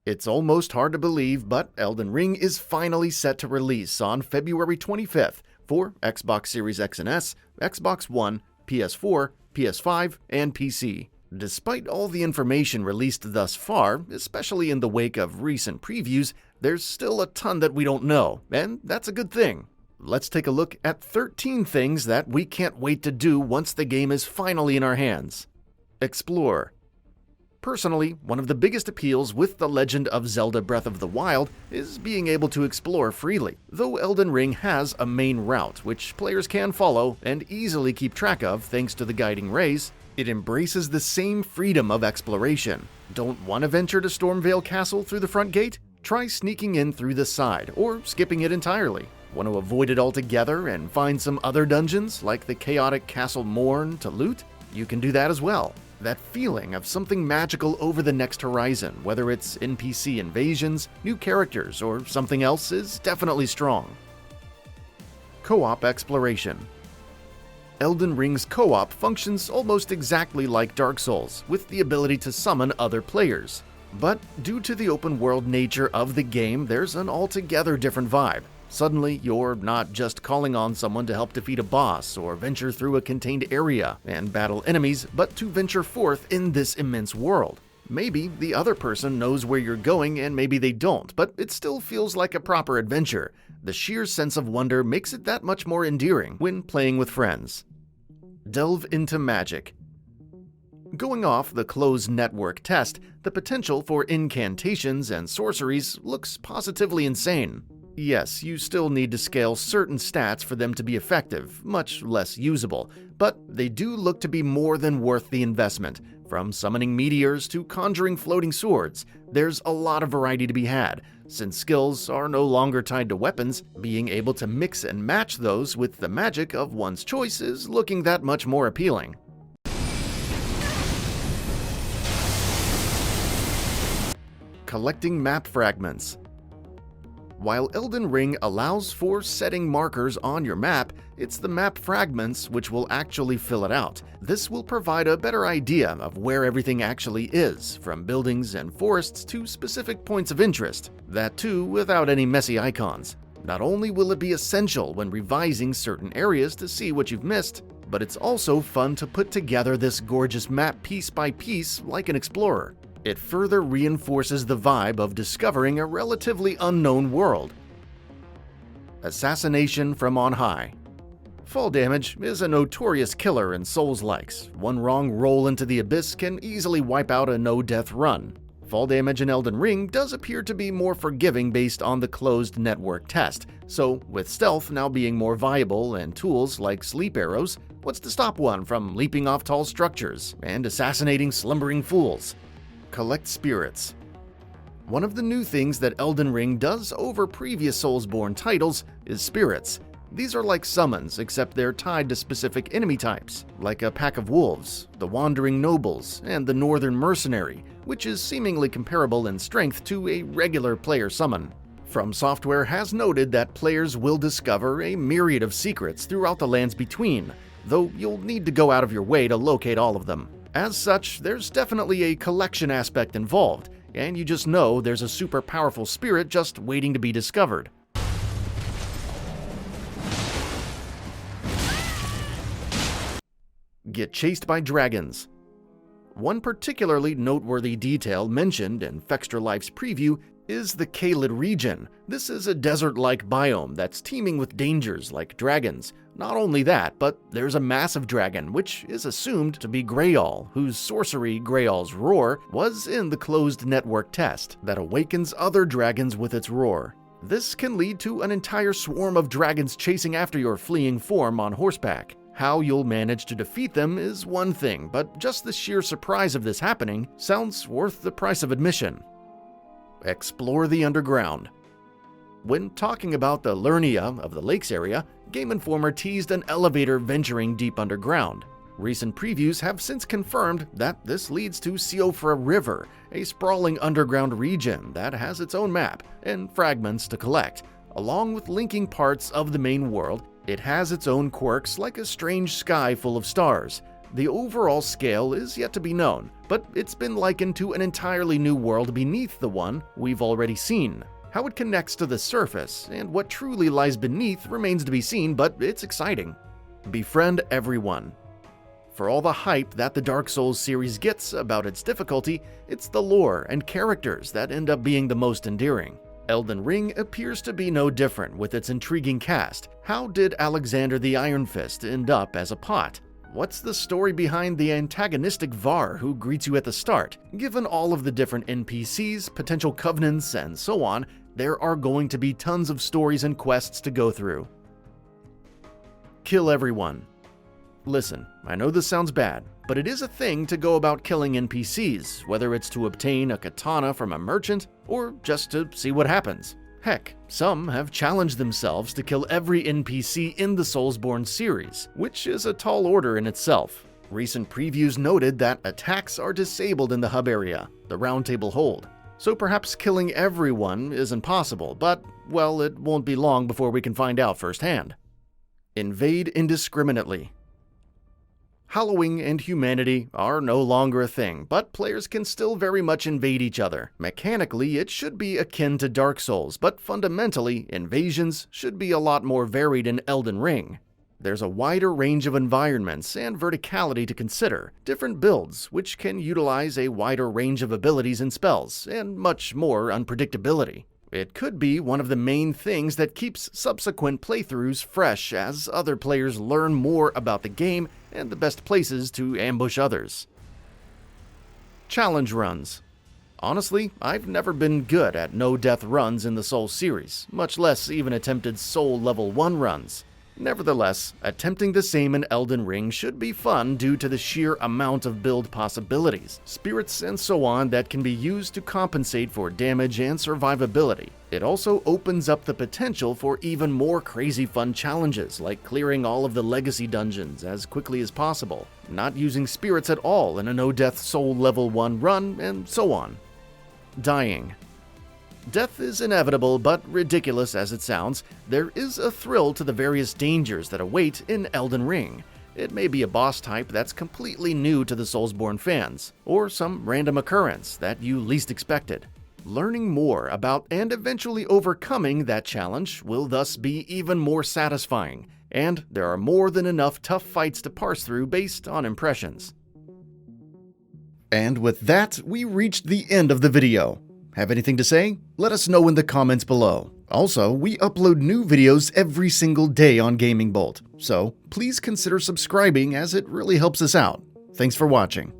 It's almost hard to believe, but Elden Ring is finally set to release on February 25th for Xbox Series X and S, Xbox One, PS4, PS5, and PC. Despite all the information released thus far, especially in the wake of recent previews, there's still a ton that we don't know, and that's a good thing. Let's take a look at 13 things that we can't wait to do once the game is finally in our hands. Explore. Personally, one of the biggest appeals with The Legend of Zelda Breath of the Wild is being able to explore freely. Though Elden Ring has a main route which players can follow and easily keep track of thanks to the guiding rays, it embraces the same freedom of exploration. Don't want to venture to Stormvale Castle through the front gate? Try sneaking in through the side or skipping it entirely. Want to avoid it altogether and find some other dungeons like the chaotic Castle Morn to loot? You can do that as well. That feeling of something magical over the next horizon, whether it's NPC invasions, new characters, or something else, is definitely strong. Co-op exploration. Elden Ring's co-op functions almost exactly like Dark Souls, with the ability to summon other players. But due to the open-world nature of the game, there's an altogether different vibe. Suddenly, you're not just calling on someone to help defeat a boss or venture through a contained area and battle enemies, but to venture forth in this immense world. Maybe the other person knows where you're going and maybe they don't, but it still feels like a proper adventure. The sheer sense of wonder makes it that much more endearing when playing with friends. Delve into magic. Going off the closed network test, the potential for incantations and sorceries looks positively insane. Yes, you still need to scale certain stats for them to be effective, much less usable, but they do look to be more than worth the investment. From summoning meteors to conjuring floating swords, there's a lot of variety to be had. Since skills are no longer tied to weapons, being able to mix and match those with the magic of one's choice is looking that much more appealing. Collecting map fragments. While Elden Ring allows for setting markers on your map, it's the map fragments which will actually fill it out. This will provide a better idea of where everything actually is, from buildings and forests to specific points of interest. That too without any messy icons. Not only will it be essential when revising certain areas to see what you've missed, but it's also fun to put together this gorgeous map piece by piece like an explorer. It further reinforces the vibe of discovering a relatively unknown world. Assassination from on high. Fall damage is a notorious killer in Souls-likes. One wrong roll into the abyss can easily wipe out a no-death run. Fall damage in Elden Ring does appear to be more forgiving based on the closed network test, so with stealth now being more viable and tools like sleep arrows, what's to stop one from leaping off tall structures and assassinating slumbering fools? Collect spirits. One of the new things that Elden Ring does over previous Soulsborne titles is spirits. These are like summons, except they're tied to specific enemy types, like a pack of wolves, the Wandering Nobles, and the Northern Mercenary, which is seemingly comparable in strength to a regular player summon. From Software has noted that players will discover a myriad of secrets throughout the lands between, though you'll need to go out of your way to locate all of them. As such, there's definitely a collection aspect involved, and you just know there's a super powerful spirit just waiting to be discovered. Get chased by dragons. One particularly noteworthy detail mentioned in Fextra Life's preview is the Caelid region. This is a desert-like biome that's teeming with dangers like dragons. Not only that, but there's a massive dragon, which is assumed to be Greyoll, whose sorcery, Greyoll's Roar, was in the closed network test that awakens other dragons with its roar. This can lead to an entire swarm of dragons chasing after your fleeing form on horseback. How you'll manage to defeat them is one thing, but just the sheer surprise of this happening sounds worth the price of admission. Explore the underground. When talking about the Lernia of the Lakes area, Game Informer teased an elevator venturing deep underground. Recent previews have since confirmed that this leads to Siofra River, a sprawling underground region that has its own map and fragments to collect. Along with linking parts of the main world, it has its own quirks like a strange sky full of stars. The overall scale is yet to be known, but it's been likened to an entirely new world beneath the one we've already seen. How it connects to the surface and what truly lies beneath remains to be seen, but it's exciting. Befriend everyone. For all the hype that the Dark Souls series gets about its difficulty, it's the lore and characters that end up being the most endearing. Elden Ring appears to be no different with its intriguing cast. How did Alexander the Iron Fist end up as a pot? What's the story behind the antagonistic Var who greets you at the start? Given all of the different NPCs, potential covenants, and so on, there are going to be tons of stories and quests to go through. Kill everyone. Listen, I know this sounds bad, but it is a thing to go about killing NPCs, whether it's to obtain a katana from a merchant or just to see what happens. Heck, some have challenged themselves to kill every NPC in the Soulsborne series, which is a tall order in itself. Recent previews noted that attacks are disabled in the hub area, the Round Table Hold, so perhaps killing everyone isn't possible, but, well, it won't be long before we can find out firsthand. Invade indiscriminately. Hallowing and humanity are no longer a thing, but players can still very much invade each other. Mechanically, it should be akin to Dark Souls, but fundamentally, invasions should be a lot more varied in Elden Ring. There's a wider range of environments and verticality to consider, different builds which can utilize a wider range of abilities and spells, and much more unpredictability. It could be one of the main things that keeps subsequent playthroughs fresh as other players learn more about the game and the best places to ambush others. Challenge runs. Honestly, I've never been good at no-death runs in the Souls series, much less even attempted Soul Level 1 runs. Nevertheless, attempting the same in Elden Ring should be fun due to the sheer amount of build possibilities, spirits, and so on that can be used to compensate for damage and survivability. It also opens up the potential for even more crazy fun challenges, like clearing all of the legacy dungeons as quickly as possible, not using spirits at all in a no-death Soul Level 1 run, and so on. Dying. Death is inevitable, but ridiculous as it sounds, there is a thrill to the various dangers that await in Elden Ring. It may be a boss type that's completely new to the Soulsborne fans, or some random occurrence that you least expected. Learning more about and eventually overcoming that challenge will thus be even more satisfying, and there are more than enough tough fights to parse through based on impressions. And with that, we reached the end of the video. Have anything to say? Let us know in the comments below. Also, we upload new videos every single day on GamingBolt, so please consider subscribing as it really helps us out. Thanks for watching.